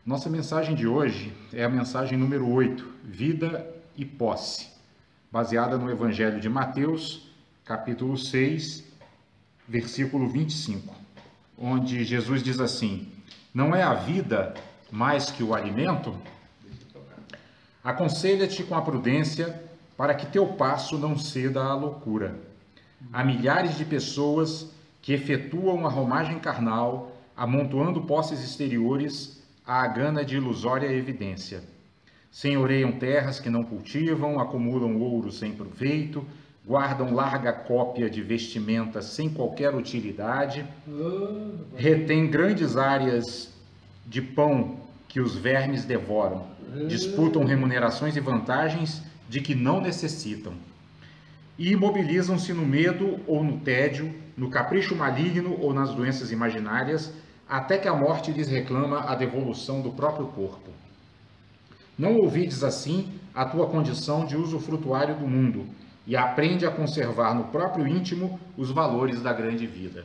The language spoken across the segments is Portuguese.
Nossa mensagem de hoje é a mensagem número 8, Vida e Posse, baseada no Evangelho de Mateus, capítulo 6, versículo 25, onde Jesus diz assim: não é a vida mais que o alimento? Aconselha-te com a prudência para que teu passo não ceda à loucura. Há milhares de pessoas que efetuam a romagem carnal, amontoando posses exteriores à gana de ilusória evidência. Senhoreiam terras que não cultivam, acumulam ouro sem proveito, guardam larga cópia de vestimentas sem qualquer utilidade, retêm grandes áreas de pão que os vermes devoram, disputam remunerações e vantagens de que não necessitam, e imobilizam-se no medo ou no tédio, no capricho maligno ou nas doenças imaginárias, até que a morte lhes reclama a devolução do próprio corpo. Não ouvides assim a tua condição de usufrutuário do mundo, e aprende a conservar no próprio íntimo os valores da grande vida.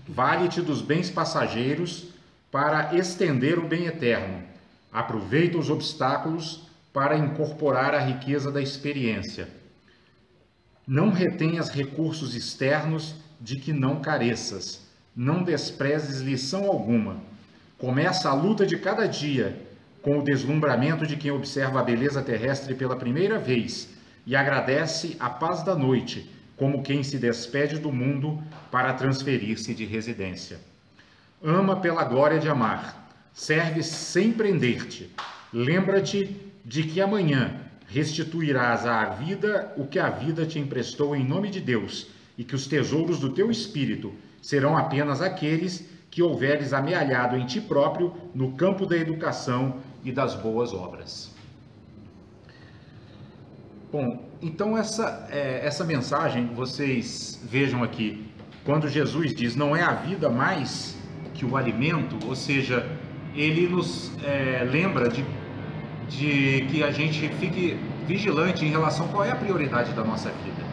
Vale-te dos bens passageiros para estender o bem eterno. Aproveita os obstáculos para incorporar a riqueza da experiência. Não retenhas recursos externos de que não careças. Não desprezes lição alguma. Começa a luta de cada dia com o deslumbramento de quem observa a beleza terrestre pela primeira vez e agradece a paz da noite, como quem se despede do mundo para transferir-se de residência. Ama pela glória de amar. Serve sem prender-te. Lembra-te de que amanhã restituirás à vida o que a vida te emprestou em nome de Deus, e que os tesouros do teu espírito serão apenas aqueles que houveres amealhado em ti próprio no campo da educação e das boas obras. Bom, então essa mensagem, vocês vejam aqui, quando Jesus diz não é a vida mais que o alimento, ou seja, ele nos lembra de que a gente fique vigilante em relação a qual é a prioridade da nossa vida,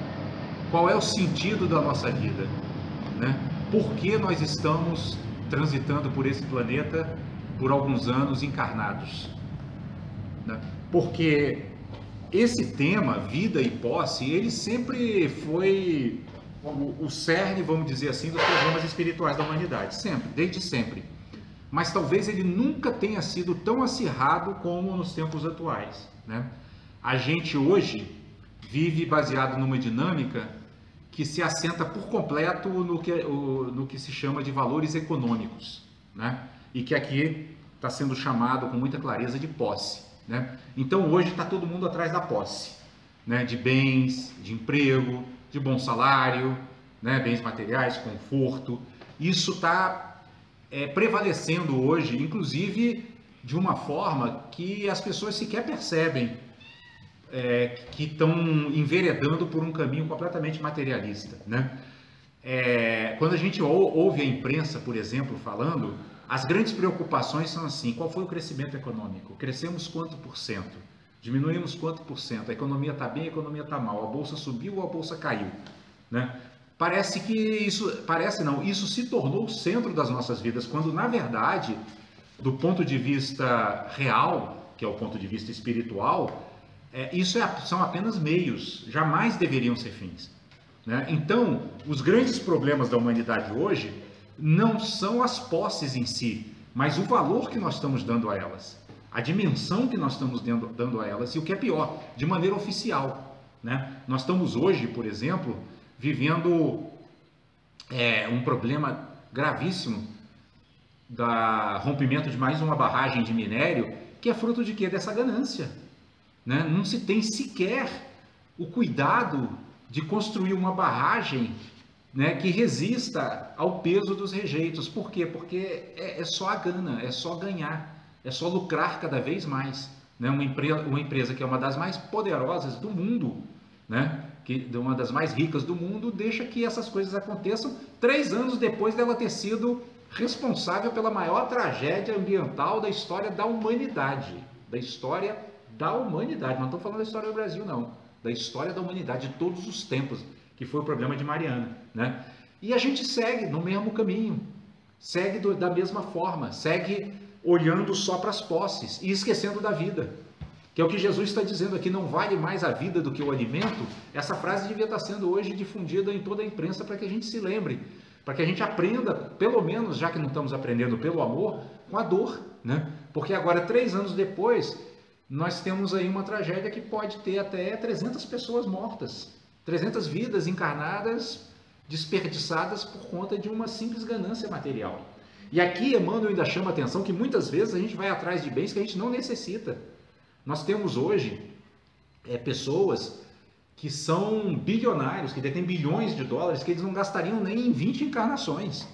qual é o sentido da nossa vida, né? Por que nós estamos transitando por esse planeta por alguns anos encarnados, né? Porque esse tema, vida e posse, ele sempre foi o cerne, vamos dizer assim, dos programas espirituais da humanidade, sempre, desde sempre. Mas talvez ele nunca tenha sido tão acirrado como nos tempos atuais, né? A gente hoje vive baseado numa dinâmica que se assenta por completo no que se chama de valores econômicos, né? E que aqui está sendo chamado com muita clareza de posse, né? Então hoje está todo mundo atrás da posse, né? De bens, de emprego, de bom salário, né? Bens materiais, conforto. Isso está prevalecendo hoje, inclusive de uma forma que as pessoas sequer percebem que estão enveredando por um caminho completamente materialista, né? Quando a gente ouve a imprensa, por exemplo, falando, as grandes preocupações são assim: qual foi o crescimento econômico? Crescemos quanto por cento? Diminuímos quanto por cento? A economia está bem, a economia está mal? A bolsa subiu ou a bolsa caiu, né? Parece que isso se tornou o centro das nossas vidas, quando na verdade, do ponto de vista real, que é o ponto de vista espiritual, são apenas meios, jamais deveriam ser fins, né? Então, os grandes problemas da humanidade hoje não são as posses em si, mas o valor que nós estamos dando a elas, a dimensão que nós estamos dando a elas, e o que é pior, de maneira oficial, né? Nós estamos hoje, por exemplo, vivendo um problema gravíssimo da rompimento de mais uma barragem de minério, que é fruto de quê? Dessa ganância, né? Não se tem sequer o cuidado de construir uma barragem, né, que resista ao peso dos rejeitos. Por quê? Porque é só a gana, é só ganhar, é só lucrar cada vez mais, né? Uma empresa que é uma das mais poderosas do mundo, né, uma das mais ricas do mundo, deixa que essas coisas aconteçam 3 anos depois dela ter sido responsável pela maior tragédia ambiental da história da humanidade. Não estou falando da história do Brasil, não. Da história da humanidade, de todos os tempos, que foi o problema de Mariana, né? E a gente segue no mesmo caminho, segue da mesma forma, segue olhando só para as posses e esquecendo da vida. Que é o que Jesus está dizendo aqui, não vale mais a vida do que o alimento. Essa frase devia estar sendo hoje difundida em toda a imprensa para que a gente se lembre, para que a gente aprenda, pelo menos, já que não estamos aprendendo pelo amor, com a dor, né? Porque agora, 3 anos depois, nós temos aí uma tragédia que pode ter até 300 pessoas mortas, 300 vidas encarnadas, desperdiçadas por conta de uma simples ganância material. E aqui Emmanuel ainda chama a atenção que muitas vezes a gente vai atrás de bens que a gente não necessita. Nós temos hoje pessoas que são bilionários, que detêm bilhões de dólares, que eles não gastariam nem em 20 encarnações.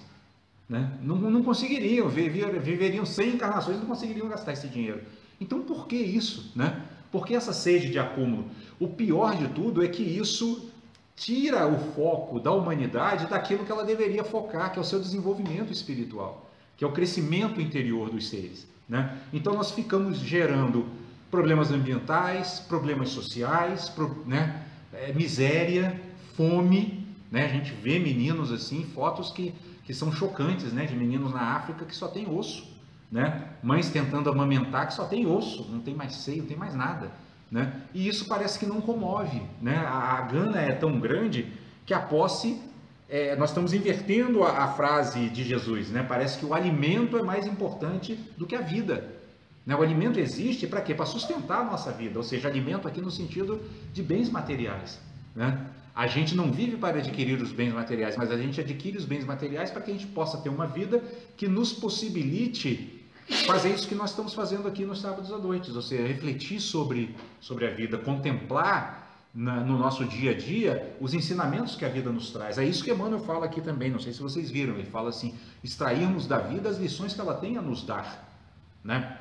Né? Não conseguiriam, viveriam 100 encarnações e não conseguiriam gastar esse dinheiro. Então por que isso? Né? Por que essa sede de acúmulo? O pior de tudo é que isso tira o foco da humanidade daquilo que ela deveria focar, que é o seu desenvolvimento espiritual, que é o crescimento interior dos seres. Né? Então nós ficamos gerando problemas ambientais, problemas sociais, né? Miséria, fome, né? A gente vê meninos assim, fotos que são chocantes, né? De meninos na África que só tem osso, né? Mães tentando amamentar que só tem osso, não tem mais seio, não tem mais nada, né? E isso parece que não comove, né? A gana é tão grande que a posse, nós estamos invertendo a frase de Jesus, né? Parece que o alimento é mais importante do que a vida. O alimento existe para quê? Para sustentar a nossa vida, ou seja, alimento aqui no sentido de bens materiais. Né? A gente não vive para adquirir os bens materiais, mas a gente adquire os bens materiais para que a gente possa ter uma vida que nos possibilite fazer isso que nós estamos fazendo aqui nos sábados à noite, ou seja, refletir sobre a vida, contemplar no nosso dia a dia os ensinamentos que a vida nos traz. É isso que Emmanuel fala aqui também, não sei se vocês viram, ele fala assim, extrairmos da vida as lições que ela tem a nos dar. Né?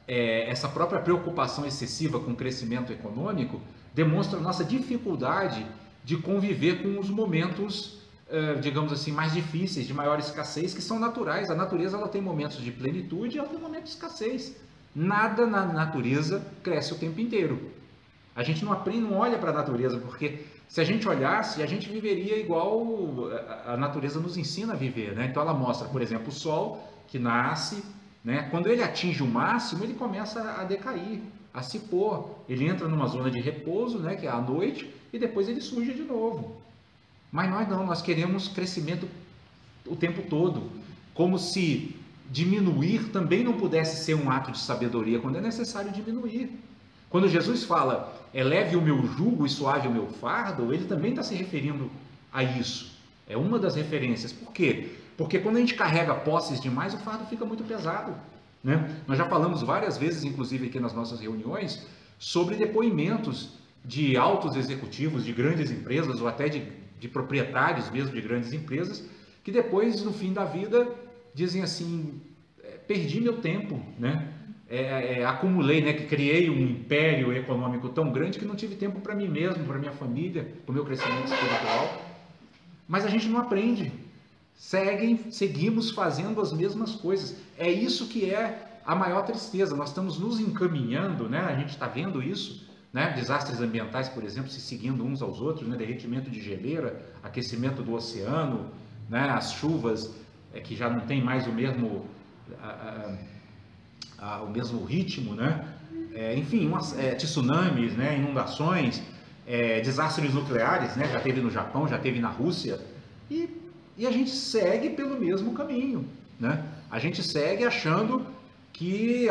Essa própria preocupação excessiva com o crescimento econômico demonstra a nossa dificuldade de conviver com os momentos, digamos assim, mais difíceis, de maior escassez, que são naturais. A natureza ela tem momentos de plenitude e ela tem momentos de escassez. Nada na natureza cresce o tempo inteiro. A gente não aprende, não olha para a natureza, porque se a gente olhasse, a gente viveria igual a natureza nos ensina a viver. Né? Então ela mostra, por exemplo, o sol que nasce, né? Quando ele atinge o máximo, ele começa a decair, a se pôr. Ele entra numa zona de repouso, né? Que é a noite, e depois ele surge de novo. Mas nós não, nós queremos crescimento o tempo todo, como se diminuir também não pudesse ser um ato de sabedoria, quando é necessário diminuir. Quando Jesus fala, leve o meu jugo e suave o meu fardo, ele também está se referindo a isso. É uma das referências. Por quê? Porque quando a gente carrega posses demais, o fardo fica muito pesado. Né? Nós já falamos várias vezes, inclusive aqui nas nossas reuniões, sobre depoimentos de altos executivos de grandes empresas ou até de proprietários mesmo de grandes empresas, que depois, no fim da vida, dizem assim, perdi meu tempo, né? Acumulei, né? Que criei um império econômico tão grande que não tive tempo para mim mesmo, para minha família, para o meu crescimento espiritual. Mas a gente não aprende. Seguimos fazendo as mesmas coisas. É isso que é a maior tristeza. Nós estamos nos encaminhando, né? A gente está vendo isso, né? Desastres ambientais, por exemplo, se seguindo uns aos outros, né? Derretimento de geleira, aquecimento do oceano, né? As chuvas que já não tem mais o mesmo ritmo, né? Enfim, tsunamis, né? Inundações, desastres nucleares, né? Já teve no Japão, já teve na Rússia. E a gente segue pelo mesmo caminho, né? A gente segue achando que,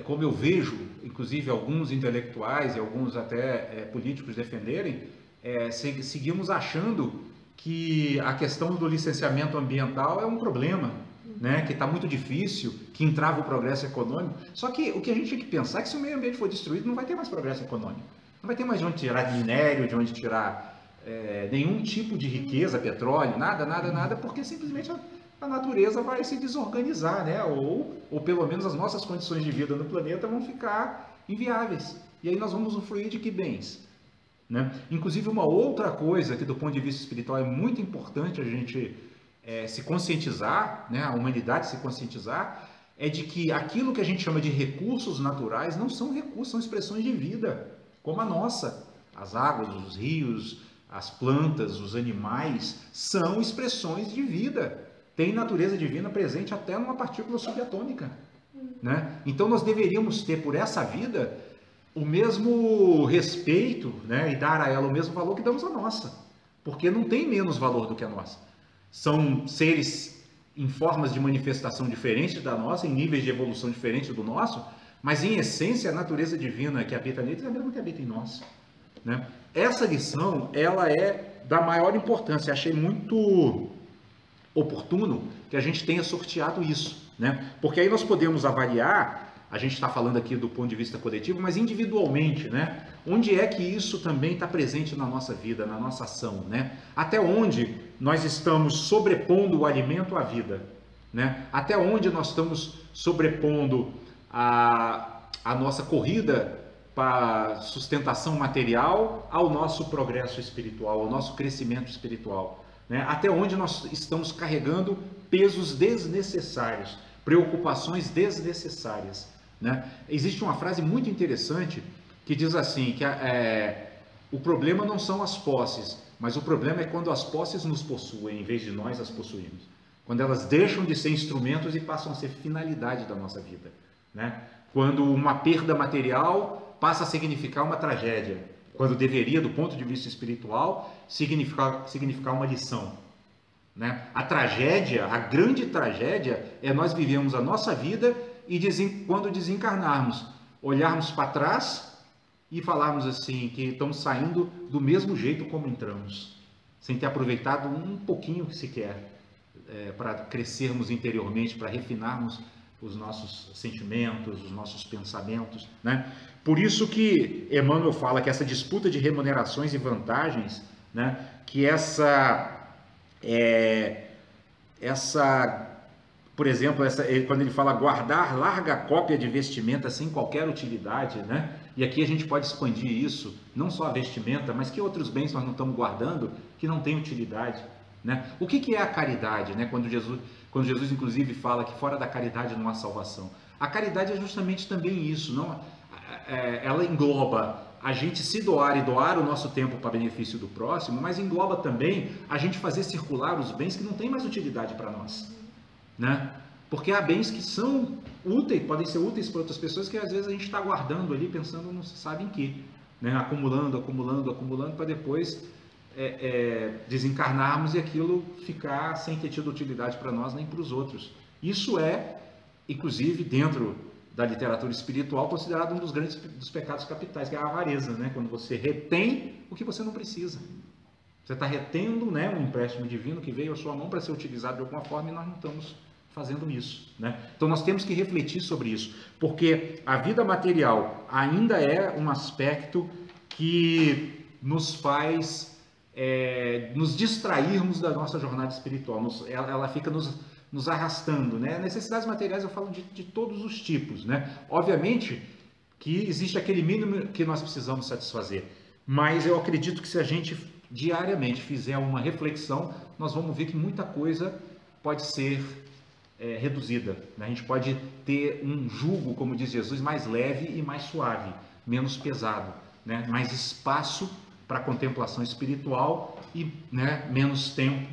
como eu vejo, inclusive alguns intelectuais e alguns até políticos defenderem, seguimos achando que a questão do licenciamento ambiental é um problema, né? Que está muito difícil, que entrava o progresso econômico. Só que o que a gente tem que pensar é que se o meio ambiente for destruído, não vai ter mais progresso econômico. Não vai ter mais de onde tirar minério, de onde tirar nenhum tipo de riqueza, petróleo, nada, porque simplesmente a natureza vai se desorganizar, né? Ou pelo menos as nossas condições de vida no planeta vão ficar inviáveis. E aí nós vamos usufruir de que bens? Né? Inclusive uma outra coisa que do ponto de vista espiritual é muito importante a gente se conscientizar, né? A humanidade se conscientizar, é de que aquilo que a gente chama de recursos naturais não são recursos, são expressões de vida, como a nossa. As águas, os rios, as plantas, os animais, são expressões de vida. Tem natureza divina presente até numa partícula subatômica, né? Então nós deveríamos ter por essa vida o mesmo respeito, né? E dar a ela o mesmo valor que damos à nossa, porque não tem menos valor do que a nossa. São seres em formas de manifestação diferentes da nossa, em níveis de evolução diferentes do nosso, mas em essência a natureza divina que habita neles é a mesma que habita em nós, né? Essa lição, ela é da maior importância. Achei muito oportuno que a gente tenha sorteado isso, né? Porque aí nós podemos avaliar, a gente está falando aqui do ponto de vista coletivo, mas individualmente, né? Onde é que isso também está presente na nossa vida, na nossa ação, né? Até onde nós estamos sobrepondo o alimento à vida, né? Até onde nós estamos sobrepondo a nossa corrida para sustentação material ao nosso progresso espiritual, ao nosso crescimento espiritual, né? Até onde nós estamos carregando pesos desnecessários, preocupações desnecessárias, né? Existe uma frase muito interessante que diz assim, que o problema não são as posses, mas o problema é quando as posses nos possuem, em vez de nós as possuímos. Quando elas deixam de ser instrumentos e passam a ser finalidade da nossa vida, né? Quando uma perda material passa a significar uma tragédia, quando deveria, do ponto de vista espiritual, significar uma lição, né? A tragédia, a grande tragédia, é nós vivemos a nossa vida e quando desencarnarmos, olharmos para trás e falarmos assim, que estamos saindo do mesmo jeito como entramos, sem ter aproveitado um pouquinho sequer para crescermos interiormente, para refinarmos os nossos sentimentos, os nossos pensamentos, né? Por isso que Emmanuel fala que essa disputa de remunerações e vantagens, né? Que por exemplo, quando ele fala guardar larga cópia de vestimenta sem qualquer utilidade, né? E aqui a gente pode expandir isso, não só a vestimenta, mas que outros bens nós não estamos guardando que não têm utilidade, né? O que é a caridade, né? Quando Jesus inclusive fala que fora da caridade não há salvação. A caridade é justamente também isso, não? Ela engloba a gente se doar e doar o nosso tempo para benefício do próximo, mas engloba também a gente fazer circular os bens que não têm mais utilidade para nós, né? Porque há bens que são úteis, podem ser úteis para outras pessoas, que às vezes a gente está guardando ali, pensando não se sabe em que, né? Acumulando para depois desencarnarmos e aquilo ficar sem ter tido utilidade para nós nem para os outros. Isso é, inclusive, dentro da literatura espiritual, considerado um dos pecados capitais, que é a avareza, né? Quando você retém o que você não precisa. Você está retendo, né, um empréstimo divino que veio à sua mão para ser utilizado de alguma forma e nós não estamos fazendo isso, né? Então nós temos que refletir sobre isso, porque a vida material ainda é um aspecto que nos faz nos distrairmos da nossa jornada espiritual, ela fica nos arrastando, né? Necessidades materiais eu falo de todos os tipos, né? Obviamente que existe aquele mínimo que nós precisamos satisfazer, mas eu acredito que se a gente diariamente fizer uma reflexão, nós vamos ver que muita coisa pode ser reduzida, né? A gente pode ter um jugo, como diz Jesus, mais leve e mais suave, menos pesado, né? Mais espaço para a contemplação espiritual e, né, menos tempo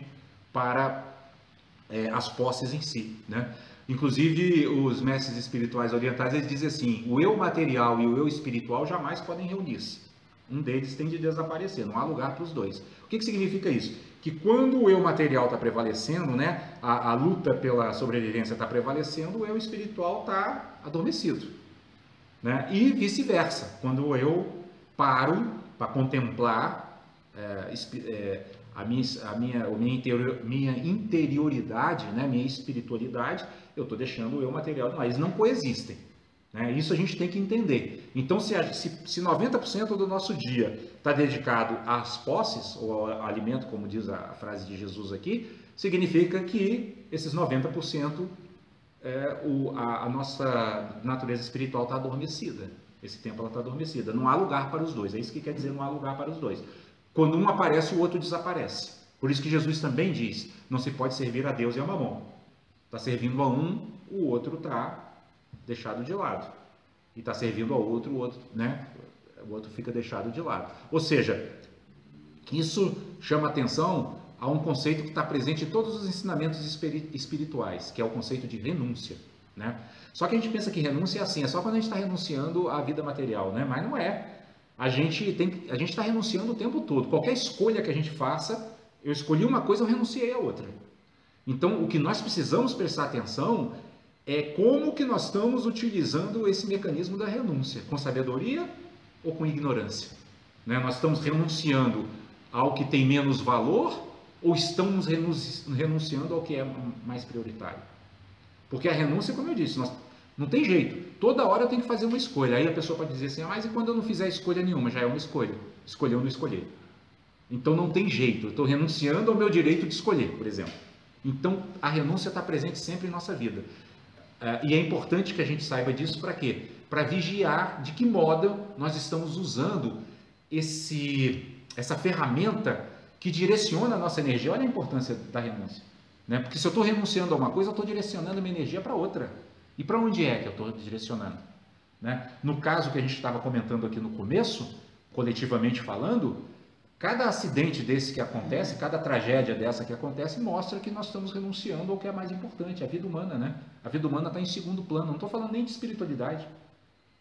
para as posses em si, né? Inclusive os mestres espirituais orientais, eles dizem assim: o eu material e o eu espiritual jamais podem reunir-se, um deles tem de desaparecer, não há lugar para os dois. O que significa isso? Que quando o eu material está prevalecendo, né, a luta pela sobrevivência está prevalecendo, o eu espiritual está adormecido, né? E vice-versa, quando eu paro para contemplar a minha interioridade, né, minha espiritualidade, eu estou deixando o eu material de lado. Eles não coexistem, né? Isso a gente tem que entender. Então, se 90% do nosso dia está dedicado às posses, ou ao alimento, como diz a frase de Jesus aqui, significa que esses 90% a nossa natureza espiritual está adormecida. Esse tempo ela está adormecida. Não há lugar para os dois. É isso que quer dizer, não há lugar para os dois. Quando um aparece, o outro desaparece. Por isso que Jesus também diz: não se pode servir a Deus e a Mamon. Está servindo a um, o outro está deixado de lado. E está servindo ao outro, o outro, né? O outro fica deixado de lado. Ou seja, Isso chama atenção a um conceito que está presente em todos os ensinamentos espirituais, que é o conceito de renúncia, né? Só que a gente pensa que renúncia é assim, é só quando a gente está renunciando à vida material, né? Mas não é. A gente está renunciando o tempo todo. Qualquer escolha que a gente faça, eu escolhi uma coisa, eu renunciei a outra. Então, o que nós precisamos prestar atenção é como que nós estamos utilizando esse mecanismo da renúncia, com sabedoria ou com ignorância, né? Nós estamos renunciando ao que tem menos valor ou estamos renunciando ao que é mais prioritário? Porque a renúncia, como eu disse, não tem jeito. Toda hora eu tenho que fazer uma escolha. Aí a pessoa pode dizer assim, mas e quando eu não fizer escolha nenhuma? Já é uma escolha. Escolher ou não escolher. Então não tem jeito. Eu estou renunciando ao meu direito de escolher, por exemplo. Então a renúncia está presente sempre em nossa vida. E é importante que a gente saiba disso para quê? Para vigiar de que modo nós estamos usando essa ferramenta que direciona a nossa energia. Olha a importância da renúncia, né? Porque se eu estou renunciando a uma coisa, eu estou direcionando a minha energia para outra. E para onde é que eu estou direcionando, né? No caso que a gente estava comentando aqui no começo, coletivamente falando, cada acidente desse que acontece, cada tragédia dessa que acontece, mostra que nós estamos renunciando ao que é mais importante, a vida humana, né? A vida humana está em segundo plano. Não estou falando nem de espiritualidade,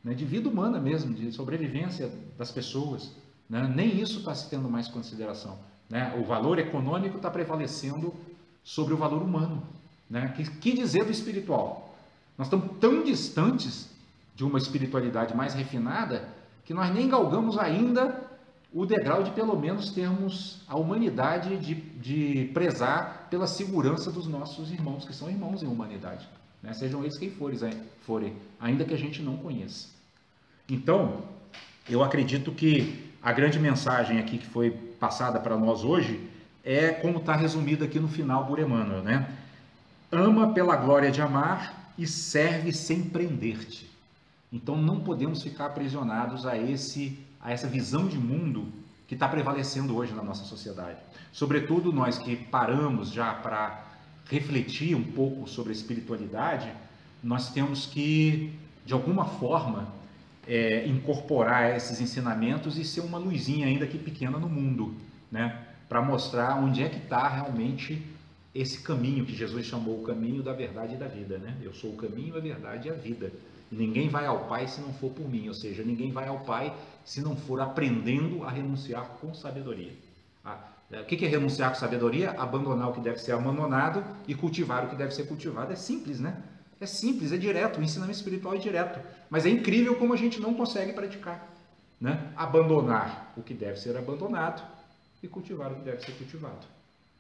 né? De vida humana mesmo, de sobrevivência das pessoas, né? Nem isso está se tendo mais consideração, né? O valor econômico está prevalecendo sobre o valor humano, né? Que dizer do espiritual? Nós estamos tão distantes de uma espiritualidade mais refinada que nós nem galgamos ainda o degrau de pelo menos termos a humanidade de prezar pela segurança dos nossos irmãos, que são irmãos em humanidade, né? Sejam eles quem forem, ainda que a gente não conheça. Então, eu acredito que a grande mensagem aqui que foi passada para nós hoje é como está resumida aqui no final do Emmanuel, né? Ama pela glória de amar e serve sem prender-te. Então não podemos ficar aprisionados a essa visão de mundo que está prevalecendo hoje na nossa sociedade. Sobretudo nós que paramos já para refletir um pouco sobre a espiritualidade, nós temos que, de alguma forma, incorporar esses ensinamentos e ser uma luzinha ainda que pequena no mundo, né? Para mostrar onde é que está realmente esse caminho que Jesus chamou o caminho da verdade e da vida, né? Eu sou o caminho, a verdade e a vida. E ninguém vai ao Pai se não for por mim, ou seja, ninguém vai ao Pai se não for aprendendo a renunciar com sabedoria. O que é renunciar com sabedoria? Abandonar o que deve ser abandonado e cultivar o que deve ser cultivado. É simples, né? É simples, é direto, o ensinamento espiritual é direto. Mas é incrível como a gente não consegue praticar, né? Abandonar o que deve ser abandonado e cultivar o que deve ser cultivado.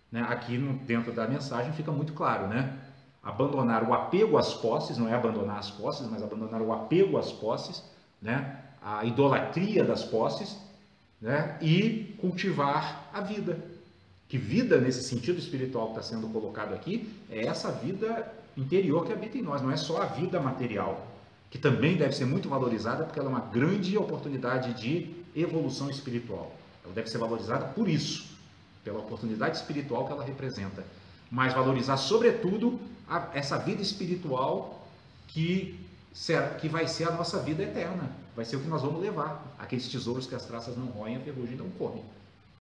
Né? Aqui dentro da mensagem fica muito claro, né? Abandonar o apego às posses, não é abandonar as posses, mas abandonar o apego às posses, né? A idolatria das posses, né? E cultivar a vida. Que vida, nesse sentido espiritual que está sendo colocado aqui, é essa vida interior que habita em nós, não é só a vida material, que também deve ser muito valorizada, porque ela é uma grande oportunidade de evolução espiritual. Ela deve ser valorizada por isso, pela oportunidade espiritual que ela representa, mas valorizar sobretudo essa vida espiritual que vai ser a nossa vida eterna, vai ser o que nós vamos levar, aqueles tesouros que as traças não roem, a ferrugem não come.